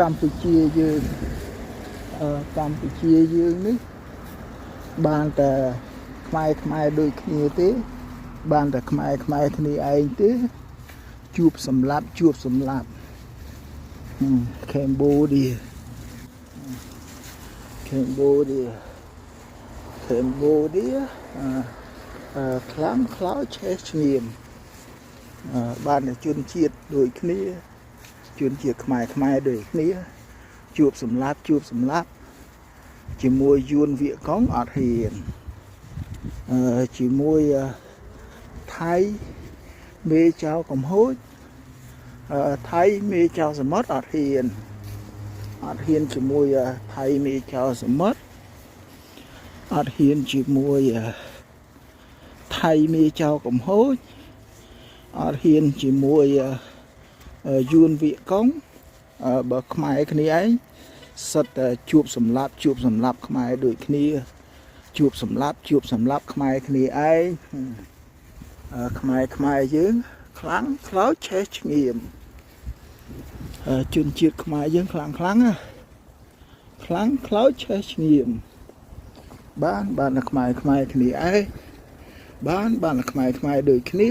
កម្ពុជាយើងកម្ពុជាយើងនេះបានតែខ្មែរដូចគ្នាទេបានតែខ្មែរគ្នាឯងទេជួបសម្លាប់Cambodia ខ្លាំងខ្លោចឆេះឈ្ងៀមបានតែជនជាតិដូចគ្នាជនជាតិខ្មែរដូចគ្នាជួបសម្លាប់ជាមួយយួនវាកុងអត់ហ៊ានជាមួយថៃមេចៅកំហូចថៃមេចៅសមុទ្រអត់ហ៊ានជាមួយថៃមេចៅសមុទ្រអត់ហ៊ានជាមួយថៃមេចៅកំហូចអត់ហ៊ានជាមួយយួនវាកុងបើខ្មែរគ្នាឯងសិតតែជួបសម្លាប់ខ្មែរដូចគ្នាជួបសម្លាប់ខ្មែរគ្នាឯងខ្មែរយើងខ្លាំងខ្លោចឆេះឈ្ងៀមជនជាតិខ្មែរយើងខ្លាំងខ្លោចឆេះឈ្ងៀមបានតែខ្មែរគ្នាឯងបានតែខ្មែរដូចគ្នា